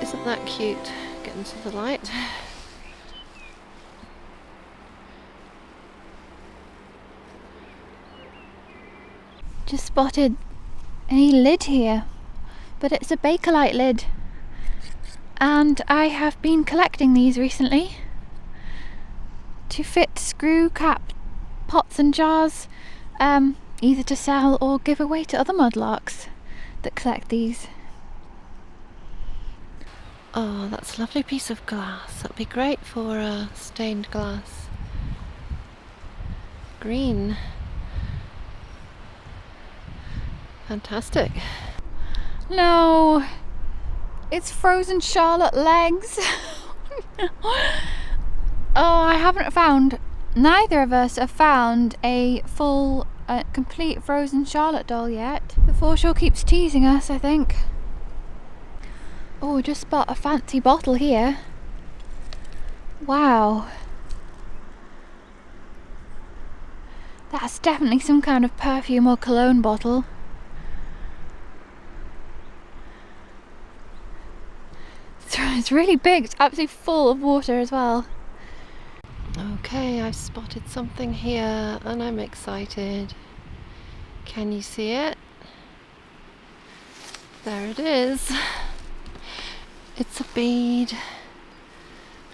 Isn't that cute? Get into the light. Just spotted a lid here, but it's a Bakelite lid, and I have been collecting these recently to fit screw cap pots and jars, either to sell or give away to other mudlarks that collect these. Oh, that's a lovely piece of glass. That'd be great for stained glass. Green. Fantastic. No, it's frozen Charlotte legs. Oh, I haven't found, neither of us have found a full, complete frozen Charlotte doll yet. The foreshore keeps teasing us, I think. Oh, just spot a fancy bottle here. Wow. That's definitely some kind of perfume or cologne bottle. It's really big, it's absolutely full of water as well. Okay, I've spotted something here and I'm excited. Can you see it? There it is. It's a bead.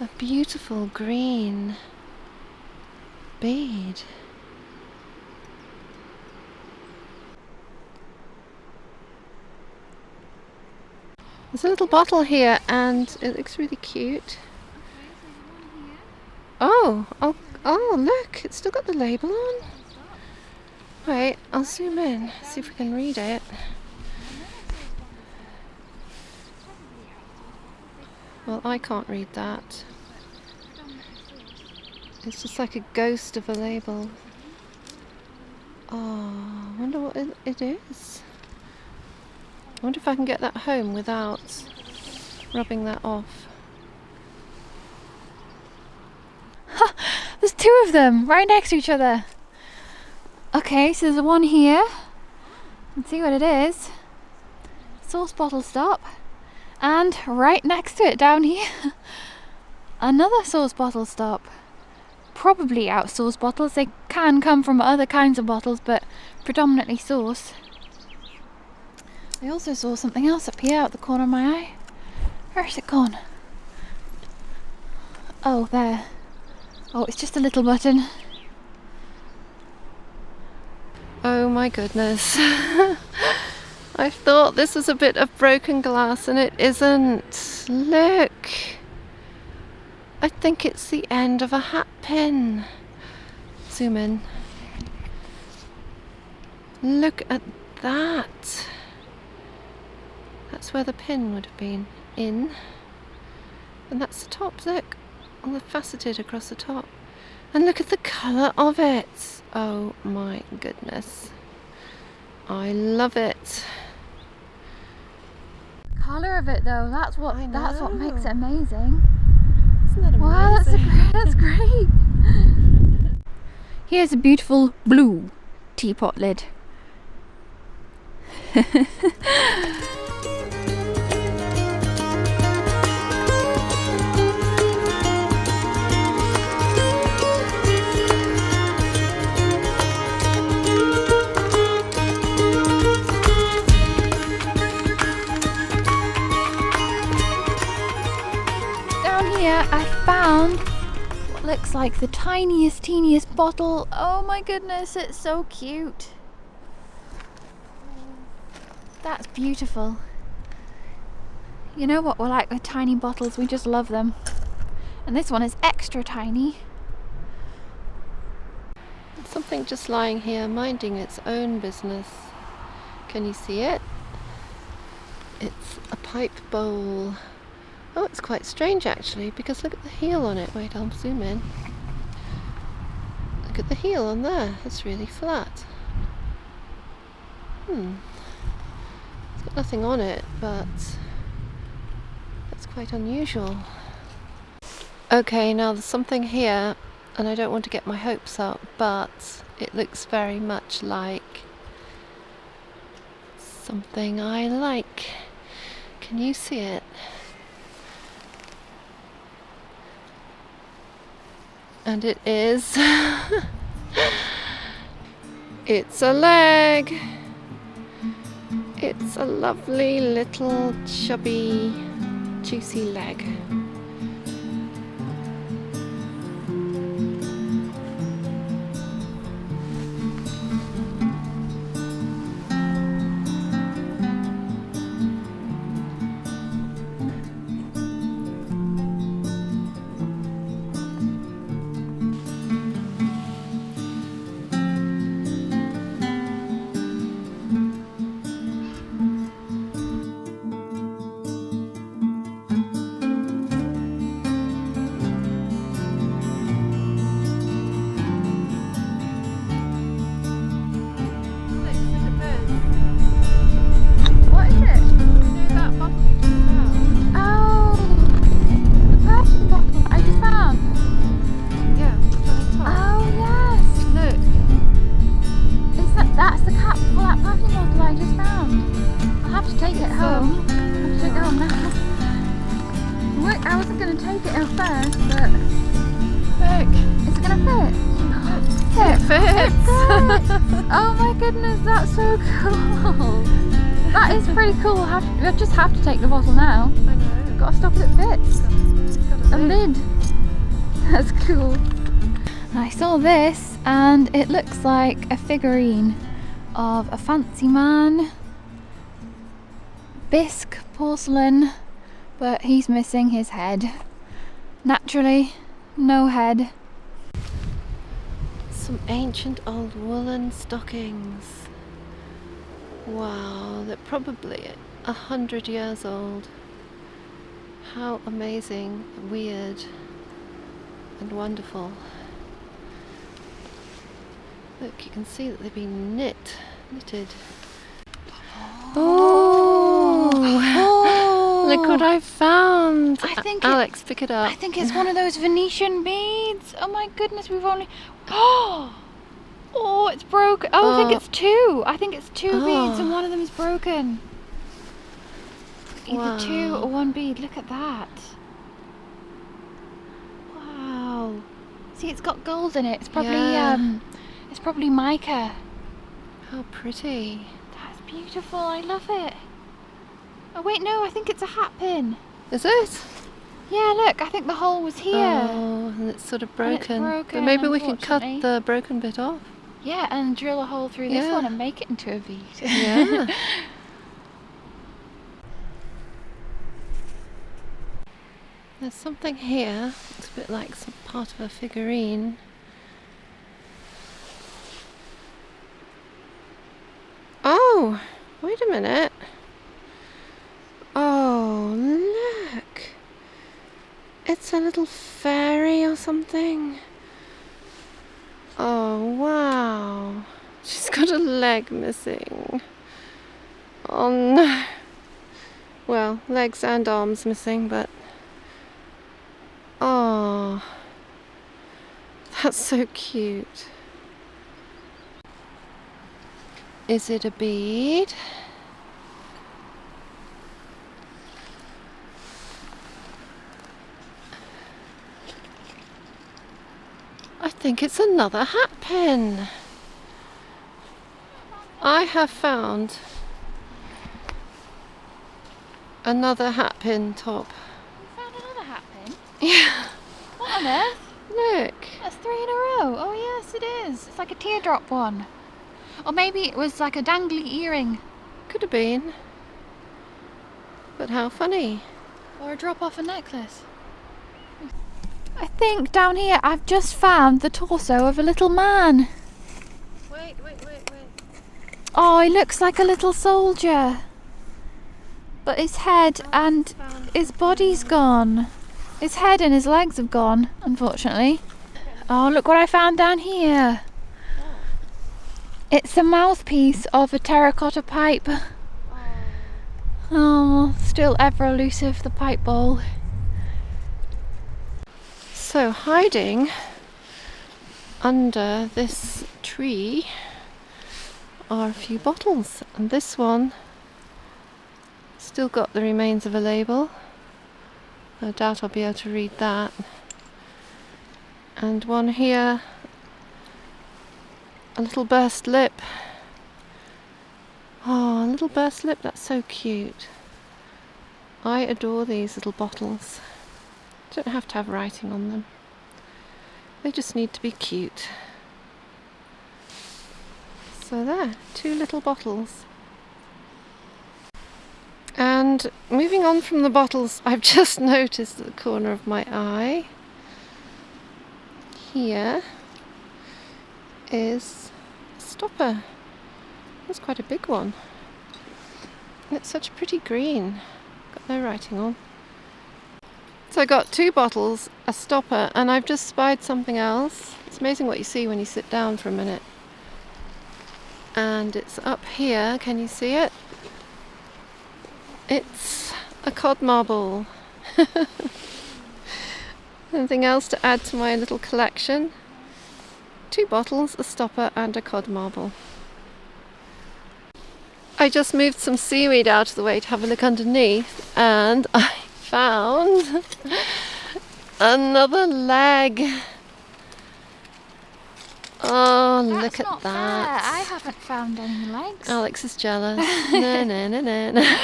A beautiful green bead. There's a little bottle here and it looks really cute. Oh, look, it's still got the label on. Wait, I'll zoom in, see if we can read it. Well, I can't read that. It's just like a ghost of a label. Oh, I wonder what it is. I wonder if I can get that home without rubbing that off. There's two of them right next to each other. Okay, so there's one here. Let's see what it is. Sauce bottle stop. And right next to it down here, another sauce bottle stop. Probably out sauce bottles. They can come from other kinds of bottles, but predominantly sauce. I also saw something else up here out the corner of my eye. Where's it gone? Oh, there. Oh, it's just a little button. Oh my goodness. I thought this was a bit of broken glass and it isn't. Look. I think it's the end of a hat pin. Zoom in. Look at that. That's where the pin would have been in. And that's the top, look. All the faceted across the top. And look at the colour of it. Oh my goodness. I love it. The colour of it though, that's what makes it amazing. Isn't that amazing? Wow, that's great. Here's a beautiful blue teapot lid. Here I found what looks like the teeniest bottle. Oh my goodness, it's so cute. That's beautiful. You know what we're like with tiny bottles, we just love them. And this one is extra tiny. Something just lying here minding its own business. Can you see it? It's a pipe bowl. Oh, it's quite strange actually, because look at the heel on it. Wait, I'll zoom in. Look at the heel on there. It's really flat. It's got nothing on it, but that's quite unusual. Okay, now there's something here, and I don't want to get my hopes up, but it looks very much like something I like. Can you see it? And it is. It's a leg. It's a lovely little chubby, juicy leg. Oh my goodness, that's so cool. That is pretty cool. I just have to take the bottle now. I know. Gotta stop it fits. It's got A lid. That's cool. I saw this and it looks like a figurine of a fancy man. Bisque porcelain, but he's missing his head. Naturally, no head. Some ancient old woolen stockings. Wow, they're probably 100 years old. How amazing, weird, and wonderful. Look, you can see that they've been knitted. Oh! Look what I found! I think Alex, pick it up. I think it's one of those Venetian beads. Oh my goodness, we've only... Oh, it's broken. Oh, I think it's two. I think it's two beads and one of them is broken. Either two or one bead. Look at that. Wow. See, it's got gold in it. It's probably mica. How pretty. That's beautiful. I love it. Oh wait, no, I think it's a hat pin. Is it? Yeah, look, I think the hole was here. Oh, and it's sort of broken. But maybe we can cut the broken bit off. Yeah, and drill a hole through this one and make it into a bead. Yeah. There's something here. It's a bit like some part of a figurine. Oh, wait a minute. Oh, look. It's a little fairy or something. Oh, wow. She's got a leg missing. Oh no. Well, legs and arms missing, but... Oh. That's so cute. Is it a bead? I think it's another hat pin. I have found another hat pin top. You found another hat pin? Yeah. What on earth? Look. That's 3 in a row. Oh yes, it is. It's like a teardrop one. Or maybe it was like a dangly earring. Could have been. But how funny. Or a drop off a necklace. I think down here I've just found the torso of a little man. Wait. Oh, he looks like a little soldier. But his head and his body's gone. His head and his legs have gone, unfortunately. Oh, look what I found down here. It's a mouthpiece of a terracotta pipe. Oh, still ever elusive, the pipe bowl. So hiding under this tree are a few bottles, and this one still got the remains of a label. I doubt I'll be able to read that. And one here, a little burst lip. Oh, a little burst lip, that's so cute. I adore these little bottles. Don't have to have writing on them. They just need to be cute. So there, 2 little bottles. And moving on from the bottles, I've just noticed at the corner of my eye, here is a stopper. That's quite a big one. It's such a pretty green. Got no writing on. So I got 2 bottles, a stopper, and I've just spied something else. It's amazing what you see when you sit down for a minute. And it's up here, can you see it? It's a cod marble. Anything else to add to my little collection? 2 bottles, a stopper and a cod marble. I just moved some seaweed out of the way to have a look underneath, and I found another leg. Oh, That's look at not that. fair. I haven't found any legs. Alex is jealous. No, no, no, no, no.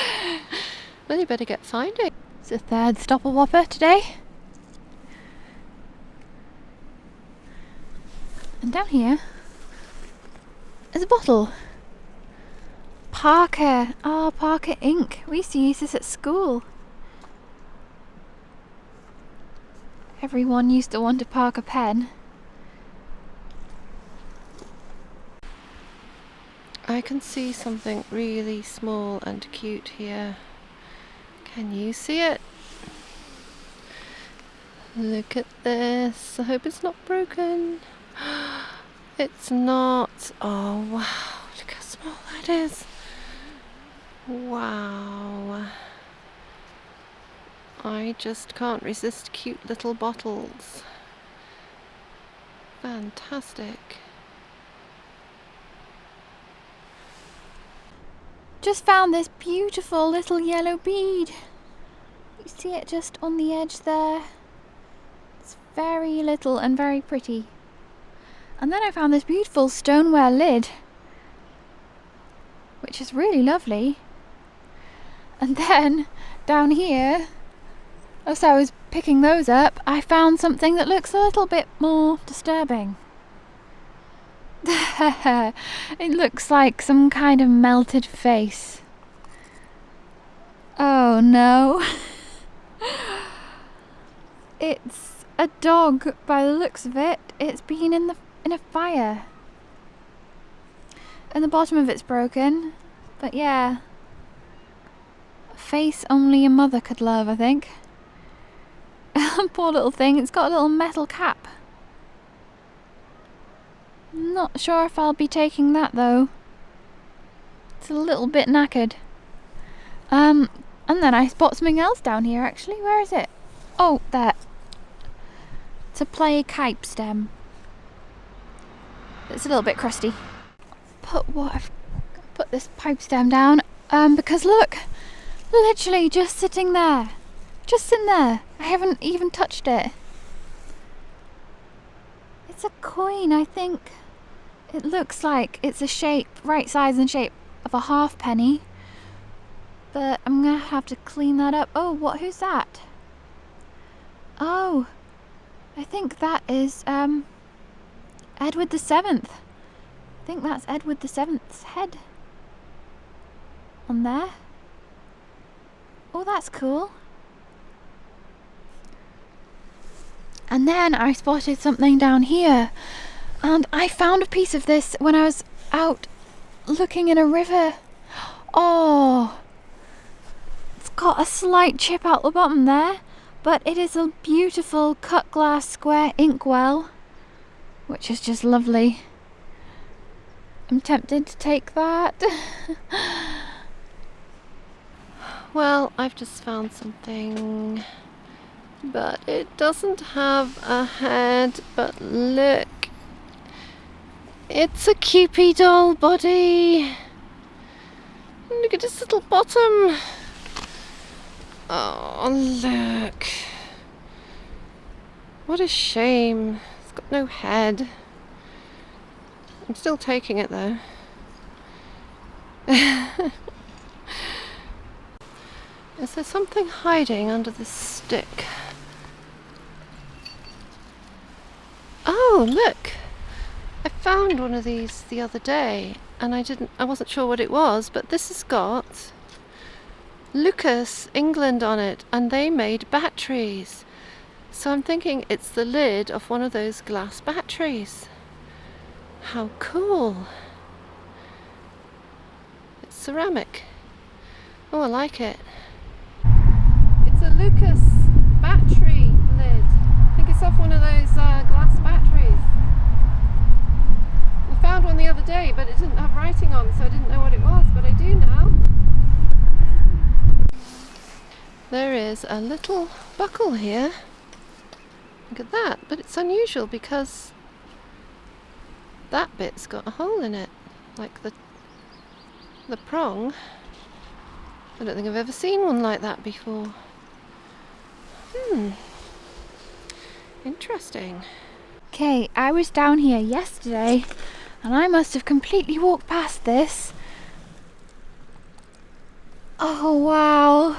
Well, you better get finding. It's the 3rd stopper whopper today. And down here is a bottle. Parker. Oh, Parker ink. We used to use this at school. Everyone used to want a Parker pen. I can see something really small and cute here. Can you see it? Look at this. I hope it's not broken. It's not. Oh wow, look how small that is. Wow. I just can't resist cute little bottles. Fantastic. Just found this beautiful little yellow bead. You see it just on the edge there? It's very little and very pretty. And then I found this beautiful stoneware lid, which is really lovely. And then down here, as I was picking those up, I found something that looks a little bit more disturbing. It looks like some kind of melted face. Oh no. It's a dog by the looks of it. It's been in a fire. And the bottom of it's broken. But yeah. A face only a mother could love, I think. Poor little thing, it's got a little metal cap. Not sure if I'll be taking that though. It's a little bit knackered. And then I spot something else down here actually. Where is it? Oh, there. It's a play kite stem. It's a little bit crusty. I've put this pipe stem down because look, literally just sitting there. Just sitting there. I haven't even touched it. It's a coin, I think. It looks like it's a shape, right size and shape of a halfpenny. But I'm gonna have to clean that up. Oh, who's that? Oh, I think that is Edward the 7th. I think that's Edward the 7th's head on there. Oh, that's cool. And then I spotted something down here, and I found a piece of this when I was out looking in a river. Oh, it's got a slight chip out the bottom there, but it is a beautiful cut glass square inkwell, which is just lovely. I'm tempted to take that. Well, I've just found something, but it doesn't have a head. But look, it's a Cupid doll body. Look at its little bottom. Oh, look. What a shame. It's got no head. I'm still taking it though. Is there something hiding under this stick? Oh, look! I found one of these the other day and I wasn't sure what it was, but this has got Lucas, England on it, and they made batteries. So I'm thinking it's the lid of one of those glass batteries. How cool! It's ceramic. Oh, I like it. It's a Lucas battery lid. I think it's off one of those glass batteries. I found one the other day, but it didn't have writing on, so I didn't know what it was, but I do now. There is a little buckle here. Look at that, but it's unusual because that bit's got a hole in it, like the prong. I don't think I've ever seen one like that before. Interesting. Okay, I was down here yesterday and I must have completely walked past this. Oh wow!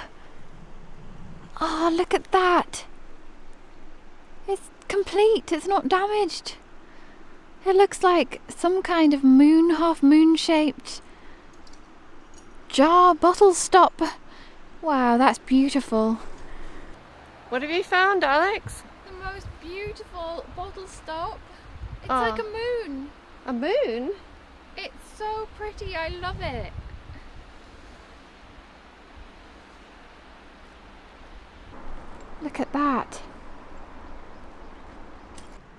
Oh, look at that! It's complete, it's not damaged. It looks like some kind of moon, half moon shaped jar bottle stop. Wow, that's beautiful. What have you found, Alex? The most beautiful bottle stop. It's like a moon. A moon? It's so pretty, I love it. Look at that.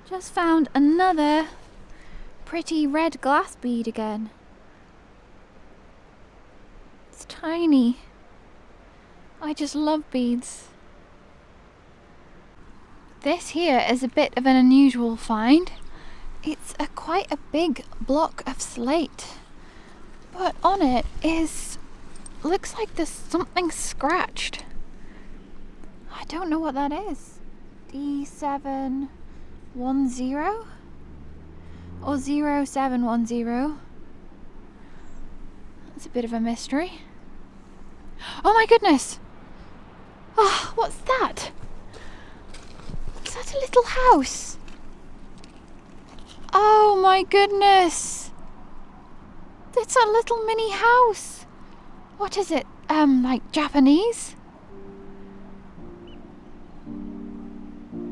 Just found another pretty red glass bead again. It's tiny. I just love beads. This here is a bit of an unusual find. It's quite a big block of slate, but on it looks like there's something scratched. I don't know what that is. D710 or 0710. That's a bit of a mystery. Oh my goodness! Oh, what's that? Is that a little house? Oh my goodness! It's a little mini house. What is it? Like Japanese?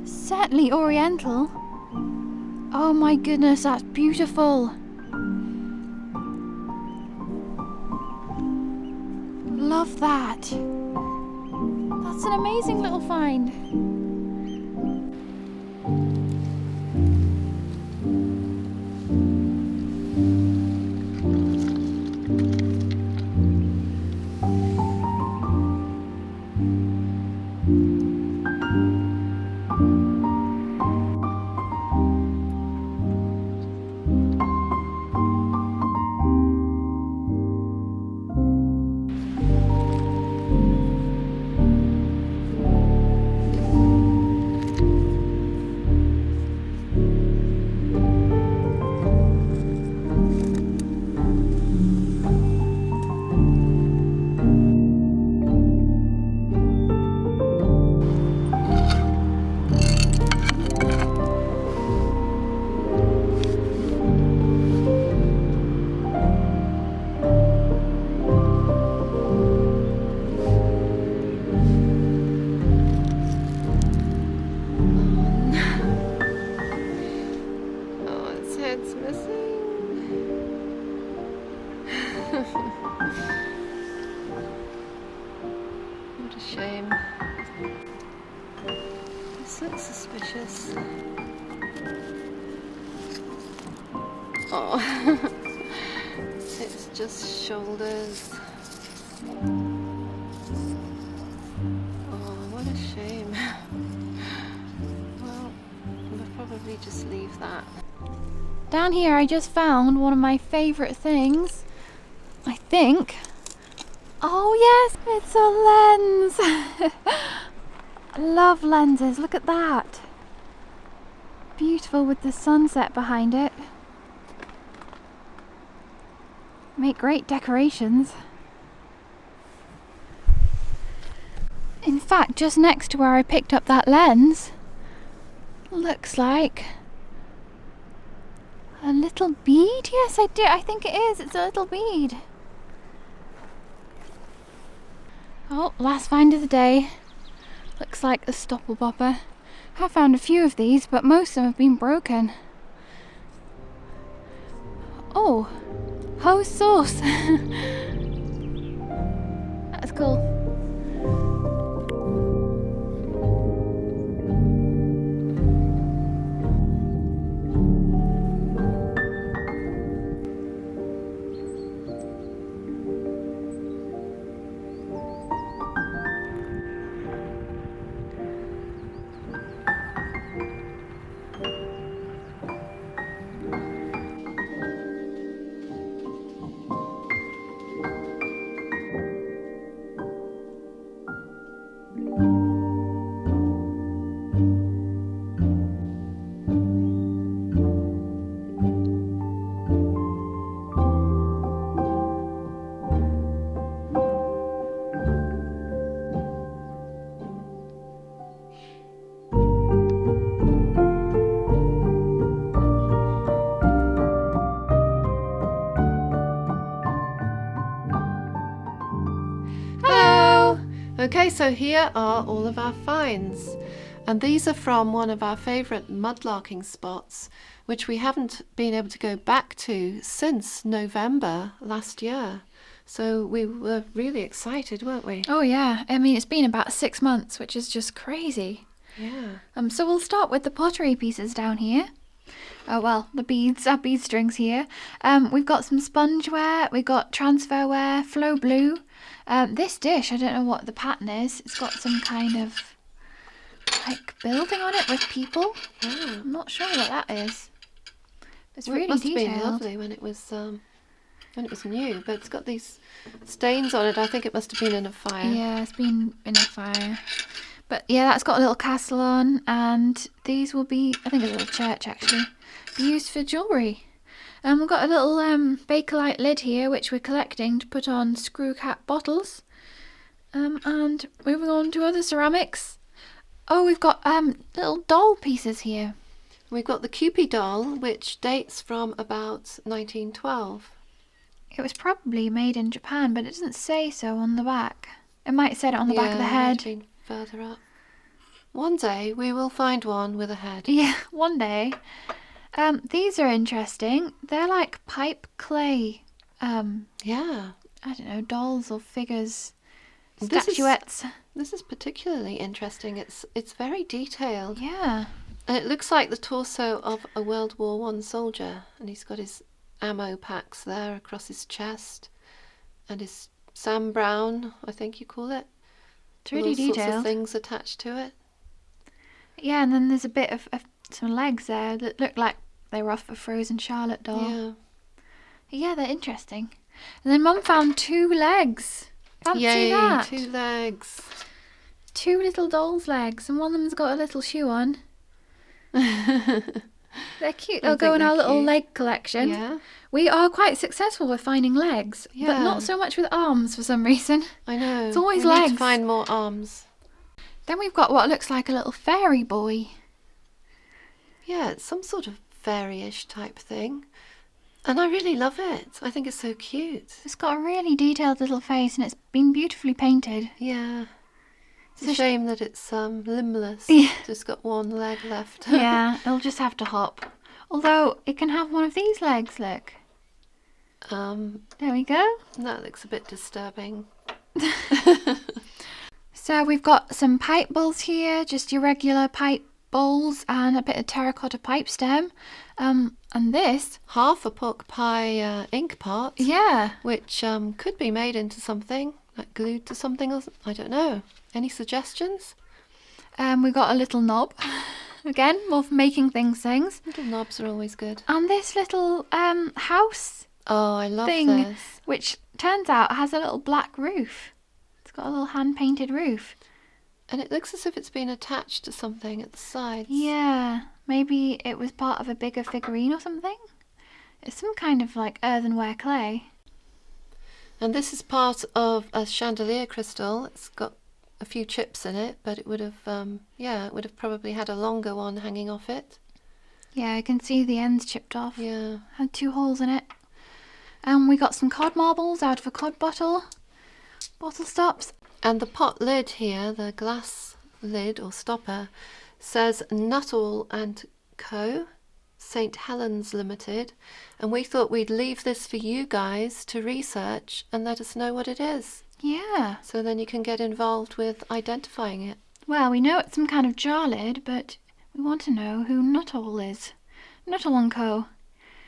Certainly Oriental. Oh my goodness, that's beautiful. Love that. That's an amazing little find. What a shame. This looks suspicious. Oh, it's just shoulders. Oh, what a shame. Well, we'll probably just leave that. Down here I just found one of my favourite things, I think. Oh yes, it's a lens. I love lenses, look at that. beautiful with the sunset behind it. Make great decorations. In fact, just next to where I picked up that lens, looks like a little bead. Yes, I do. I think it is. It's a little bead. Oh, last find of the day. Looks like a stopple bopper. I found a few of these, but most of them have been broken. Oh, hose sauce. That's cool. Okay, so here are all of our finds, and these are from one of our favourite mudlarking spots, which we haven't been able to go back to since November last year. So we were really excited, weren't we? Oh yeah, I mean it's been about 6 months, which is just crazy. Yeah. So we'll start with the pottery pieces down here. Oh well, the beads, our bead strings here. We've got some spongeware, we've got transferware, flow blue. This dish, I don't know what the pattern is. It's got some kind of like building on it with people. Yeah. I'm not sure what that is. It's Well, really it must detailed. have been lovely when it was new, but it's got these stains on it. I think it must have been in a fire. Yeah, it's been in a fire. But yeah, that's got a little castle on, and these will be, I think, a little church actually, be used for jewellery. And we've got a little Bakelite lid here, which we're collecting to put on screw cap bottles. And moving on to other ceramics. Oh, we've got little doll pieces here. We've got the Cupid doll, which dates from about 1912. It was probably made in Japan, but it doesn't say so on the back. It might have said it on the back of the Yeah, it might head. have been further up. One day we will find one with a head. Yeah, one day. These are interesting. They're like pipe clay. Yeah. I don't know, dolls or figures, This is- statuettes. This is particularly interesting. It's very detailed. Yeah. And it looks like the torso of a World War I soldier, and he's got his ammo packs there across his chest, and his Sam Brown, I think you call it. It's really All sorts of detailed. things attached to it. Yeah, and then there's a bit of some legs there that look like they were off a Frozen Charlotte doll. Yeah. Yeah, they're interesting. And then Mum found 2 legs. Fancy Yay, that. 2 legs. 2 little doll's legs, and one of them's got a little shoe on. They're cute. I They'll go think in our they're little cute. leg collection. Yeah, We are quite successful with finding legs, but Yeah. not so much with arms for some reason. I know. It's always we need legs. to find more arms. Then we've got what looks like a little fairy boy. Yeah, it's some sort of fairy-ish type thing. And I really love it. I think it's so cute. It's got a really detailed little face, and it's been beautifully painted. Yeah. It's So a sh- shame that it's limbless. Yeah. Just got one leg left. Yeah, it'll just have to hop. Although it can have one of these legs, look. There we go. That looks a bit disturbing. So we've got some pipe bowls here, just your regular pipe bowls, and a bit of terracotta pipe stem. And this, Half a pork pie ink pot, yeah, which could be made into something, like glued to something, or I don't know. Any suggestions? we got a little knob. Again, more for making things. Little knobs are always good. And this little house Oh, I love thing, this. which turns out has a little black roof. It's got a little hand-painted roof. And it looks as if it's been attached to something at the sides. Yeah, maybe it was part of a bigger figurine or something. It's some kind of like earthenware clay. And this is part of a chandelier crystal. It's got a few chips in it, but it would have, it would have probably had a longer one hanging off it. Yeah, I can see the ends chipped off. Yeah. Had 2 holes in it. And we got some cod marbles out of a cod bottle. Bottle stops. And the pot lid here, the glass lid or stopper, says Nuttall and Co. St. Helens Limited. And we thought we'd leave this for you guys to research and let us know what it is. Yeah. So then you can get involved with identifying it. Well, we know it's some kind of jar lid, but we want to know who Nuttall is. Nuttall and Co.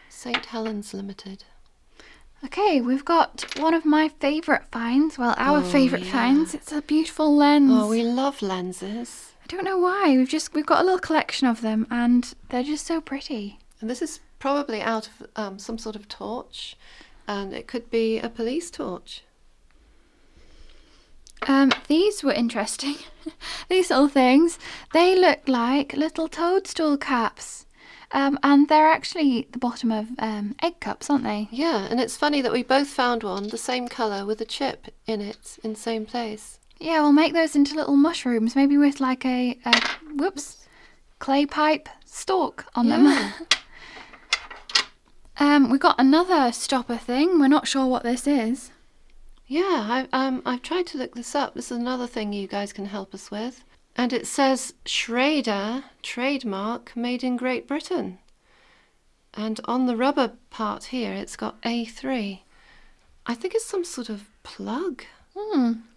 St. Helens Limited. Okay, we've got one of my favourite finds. Well, our favourite finds. It's a beautiful lens. Oh, we love lenses. I don't know why. We've got a little collection of them, and they're just so pretty. And this is probably out of some sort of torch, and it could be a police torch. These were interesting. These little things. They look like little toadstool caps. And they're actually the bottom of egg cups, aren't they? Yeah, and it's funny that we both found one, the same colour, with a chip in it, in the same place. Yeah, we'll make those into little mushrooms, maybe with like a clay pipe stalk on them. We got another stopper thing. We're not sure what this is. Yeah, I've tried to look this up. This is another thing you guys can help us with. And it says Schrader trademark made in Great Britain. And on the rubber part here, it's got A3. I think it's some sort of plug.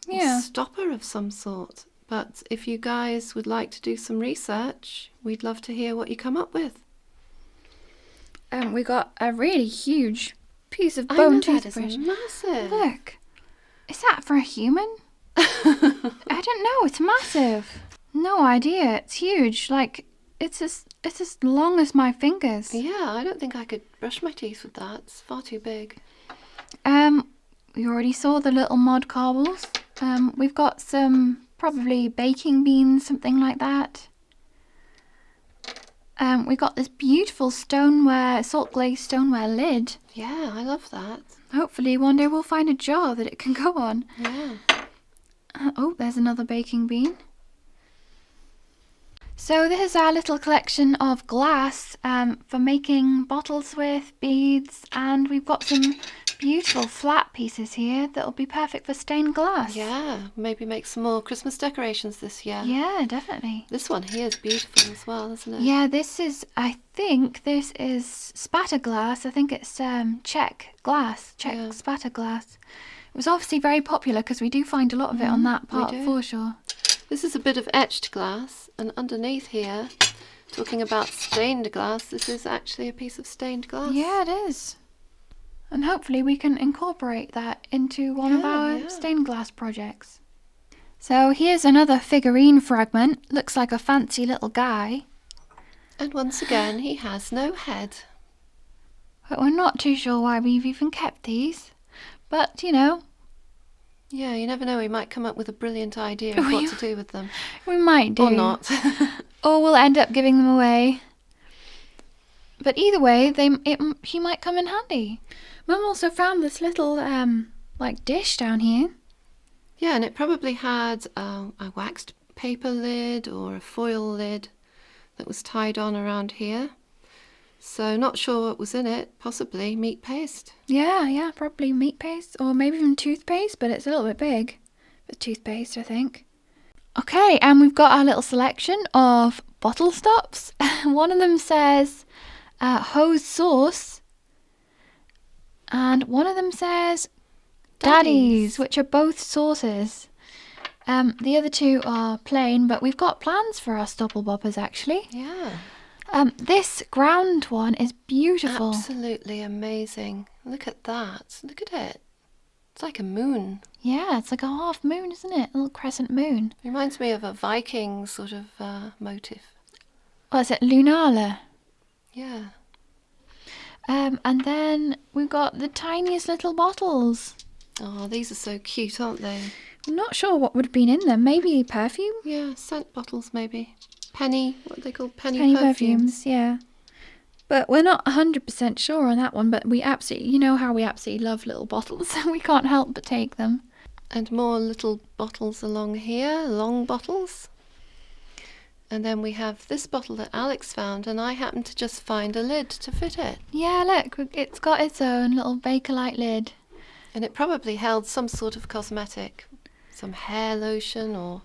Yeah. Stopper of some sort. But if you guys would like to do some research, we'd love to hear what you come up with. We got a really huge piece of bone toothbrush. That is massive. Look. Is that for a human? I don't know. It's massive. No idea. It's huge. Like, it's as long as my fingers. Yeah, I don't think I could brush my teeth with that. It's far too big. We already saw the little mod cobbles. We've got some probably baking beans, something like that. We got this beautiful stoneware, salt glazed stoneware lid. Yeah, I love that. Hopefully one day we'll find a jar that it can go on. Yeah. Oh, there's another baking bean. So this is our little collection of glass for making bottles with, beads, and we've got some beautiful flat pieces here that'll be perfect for stained glass. Yeah, maybe make some more Christmas decorations this year. Yeah, definitely. This one here is beautiful as well, isn't it? Yeah, I think this is spatter glass. I think it's Czech spatter glass. It was obviously very popular because we do find a lot of it on that part of foreshore. This is a bit of etched glass, and underneath here, talking about stained glass, this is actually a piece of stained glass. Yeah, it is. And hopefully we can incorporate that into one of our stained glass projects. So here's another figurine fragment. Looks like a fancy little guy. And once again, he has no head. But we're not too sure why we've even kept these. But, you know. Yeah, you never know, we might come up with a brilliant idea of what to do with them. We might do. Or not. Or we'll end up giving them away. But either way, he might come in handy. Mum also found this little, dish down here. Yeah, and it probably had a waxed paper lid or a foil lid that was tied on around here. So not sure what was in it. Possibly meat paste. Yeah, probably meat paste or maybe even toothpaste, but it's a little bit big. But toothpaste, I think. Okay, and we've got our little selection of bottle stops. One of them says hose sauce, and one of them says Daddies, which are both sauces. The other two are plain, but we've got plans for our stopple boppers actually. Yeah. This ground one is beautiful. Absolutely amazing. Look at that. Look at it. It's like a moon. Yeah, it's like a half moon, isn't it? A little crescent moon. Reminds me of a Viking sort of motif. What is it? Lunala. Yeah. And then we've got the tiniest little bottles. Oh, these are so cute, aren't they? I'm not sure what would have been in them. Maybe perfume? Yeah, scent bottles maybe. Penny, what they call penny Penny perfumes. perfumes, yeah. But we're not 100% sure on that one, but we absolutely, you know how we absolutely love little bottles. We can't help but take them. And more little bottles along here, long bottles. And then we have this bottle that Alex found, and I happened to just find a lid to fit it. Yeah, look, it's got its own little Bakelite lid. And it probably held some sort of cosmetic, some hair lotion or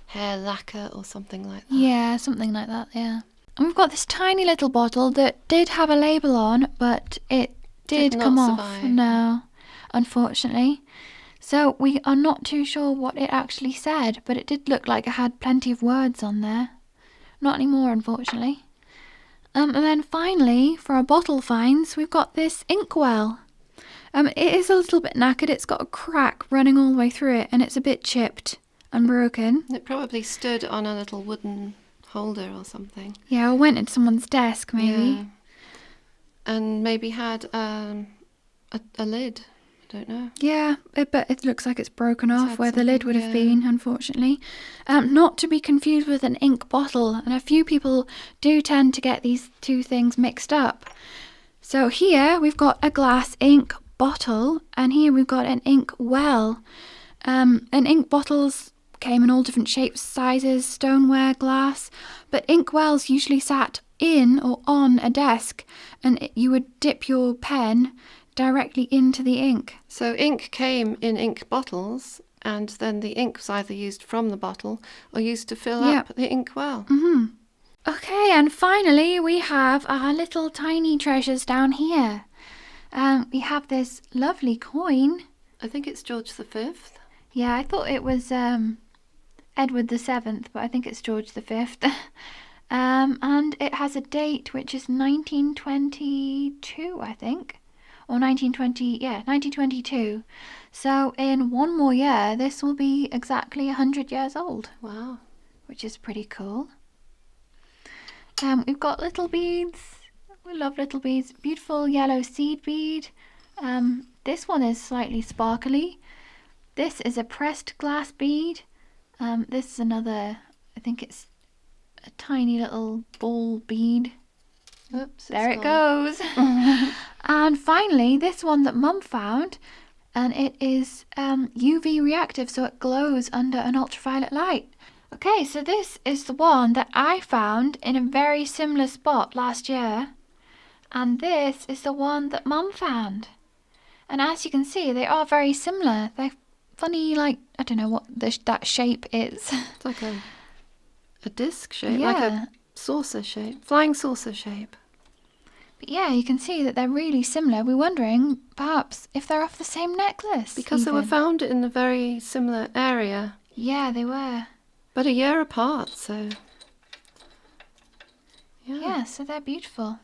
hair lacquer or something like that. Yeah, something like that, yeah. And we've got this tiny little bottle that did have a label on, but it did not come off. survive. No, unfortunately. So we are not too sure what it actually said, but it did look like it had plenty of words on there. Not anymore, unfortunately. And then finally, for our bottle finds, we've got this inkwell. It is a little bit knackered. It's got a crack running all the way through it, and it's a bit chipped and broken. It probably stood on a little wooden holder or something. Yeah, I went into someone's desk, maybe. Yeah. And maybe had a lid. I don't know. Yeah, but it looks like it's broken It's off had where the lid something, would have yeah. been, unfortunately. Not to be confused with an ink bottle, and a few people do tend to get these two things mixed up. So here we've got a glass ink bottle, and here we've got an ink well. And ink bottles came in all different shapes, sizes, stoneware, glass, but ink wells usually sat in or on a desk, and you would dip your pen directly into the ink. So ink came in ink bottles, and then the ink was either used from the bottle or used to fill Yep. up the ink well. Okay, and finally we have our little tiny treasures down here. We have this lovely coin. I think it's George V. Yeah, I thought it was Edward VII, but I think it's George V. And it has a date which is 1922, I think. Or 1922. So in one more year, this will be exactly 100 years old, Wow. which is pretty cool. We've got little beads. We love little beads. Beautiful yellow seed bead. This one is slightly sparkly. This is a pressed glass bead. This is another, I think it's a tiny little ball bead. Oops, There it gone. goes. And finally, this one that Mum found, and it is UV reactive, so it glows under an ultraviolet light. Okay, so this is the one that I found in a very similar spot last year, and this is the one that Mum found. And as you can see, they are very similar. They're funny, like, I don't know what that shape is. It's like a disc shape, Yeah. like a saucer shape, flying saucer shape. But yeah, you can see that they're really similar. We're wondering, perhaps, if they're off the same necklace. Because they were even. found in a very similar area, Yeah, they were. but a year apart, so... Yeah, so they're beautiful.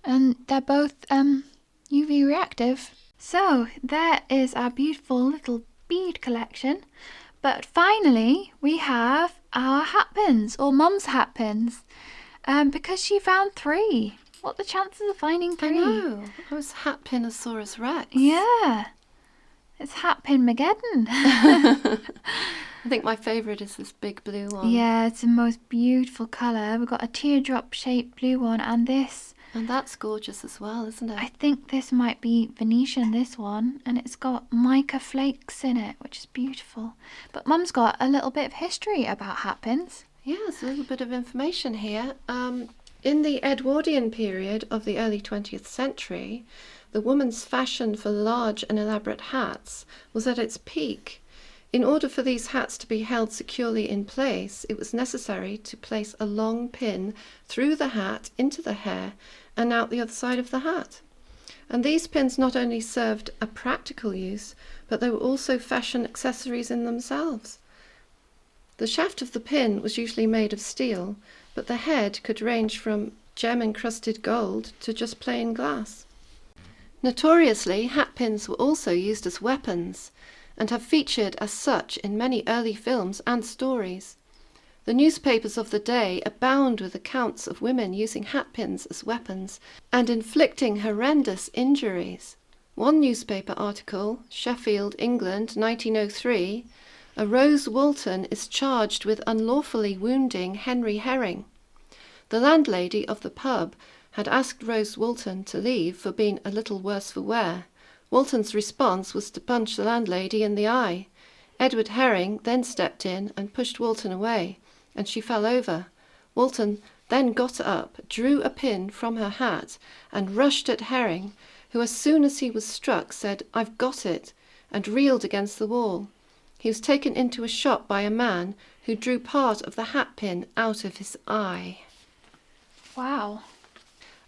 And they're both UV reactive. So there is our beautiful little bead collection. But finally, we have our hat pins, or Mum's hat pins, because she found 3. What are the chances of finding I 3? know. I was Hatpinosaurus rex. Yeah, it's hat pin Mageddon. I think my favourite is this big blue one. Yeah, it's the most beautiful colour. We've got a teardrop shaped blue one, and this. And that's gorgeous as well, isn't it? I think this might be Venetian, this one, and it's got mica flakes in it, which is beautiful. But Mum's got a little bit of history about hat pins. Yeah, there's a little bit of information here. In the Edwardian period of the early 20th century, the woman's fashion for large and elaborate hats was at its peak. In order for these hats to be held securely in place, it was necessary to place a long pin through the hat into the hair and out the other side of the hat. And these pins not only served a practical use, but they were also fashion accessories in themselves. The shaft of the pin was usually made of steel, but the head could range from gem-encrusted gold to just plain glass. Notoriously, hat pins were also used as weapons, and have featured as such in many early films and stories. The newspapers of the day abound with accounts of women using hat pins as weapons and inflicting horrendous injuries. One newspaper article, Sheffield, England, 1903, A Rose Walton is charged with unlawfully wounding Henry Herring. The landlady of the pub had asked Rose Walton to leave for being a little worse for wear. Walton's response was to punch the landlady in the eye. Edward Herring then stepped in and pushed Walton away, and she fell over. Walton then got up, drew a pin from her hat, and rushed at Herring, who as soon as he was struck said, "I've got it," and reeled against the wall. He was taken into a shop by a man who drew part of the hat pin out of his eye. Wow.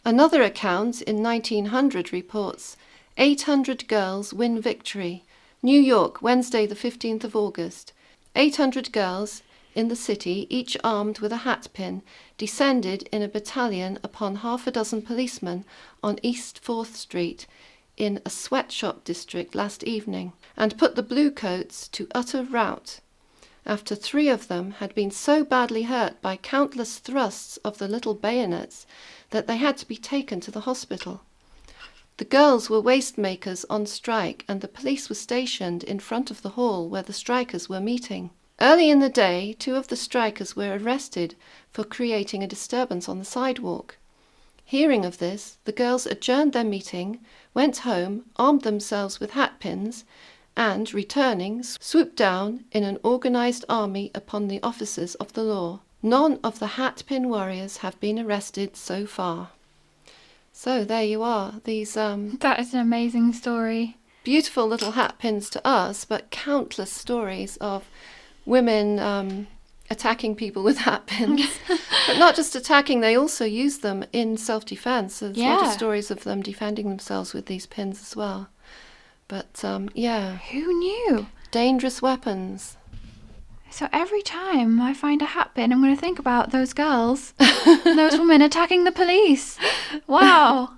Another account in 1900 reports, 800 girls win victory. New York, Wednesday the 15th of August. 800 girls in the city, each armed with a hat pin, descended in a battalion upon half a dozen policemen on East 4th Street in a sweatshop district last evening, and put the bluecoats to utter rout, after 3 of them had been so badly hurt by countless thrusts of the little bayonets that they had to be taken to the hospital. The girls were waist makers on strike, and the police were stationed in front of the hall where the strikers were meeting. Early in the day, 2 of the strikers were arrested for creating a disturbance on the sidewalk. Hearing of this, the girls adjourned their meeting, went home, armed themselves with hat pins, and, returning, swooped down in an organized army upon the officers of the law. None of the hat pin warriors have been arrested so far. So there you are, these That is an amazing story. beautiful little hat pins to us, but countless stories of women attacking people with hat pins. But not just attacking, they also use them in self-defense. There's a lot of stories of them defending themselves with these pins as well. But yeah. Who knew? Dangerous weapons. So every time I find a hat pin, I'm going to think about those girls, and those women attacking the police. Wow.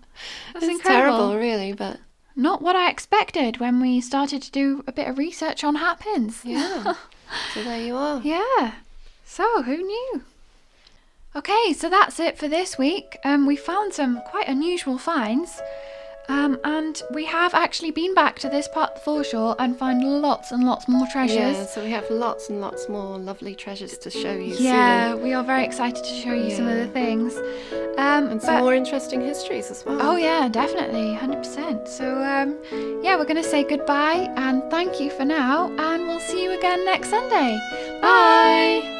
That's It's incredible. terrible, really, but Not what I expected when we started to do a bit of research on hat pins. yeah. So there you are. Yeah. So, who knew? Okay, so that's it for this week. We found some quite unusual finds. And we have actually been back to this part of the foreshore and found lots and lots more treasures. Yeah, so we have lots and lots more lovely treasures to show you Yeah, soon. we are very excited to show you some of the things. And some more interesting histories as well. Oh yeah, definitely, 100%. So yeah, we're going to say goodbye and thank you for now, and we'll see you again next Sunday. Bye!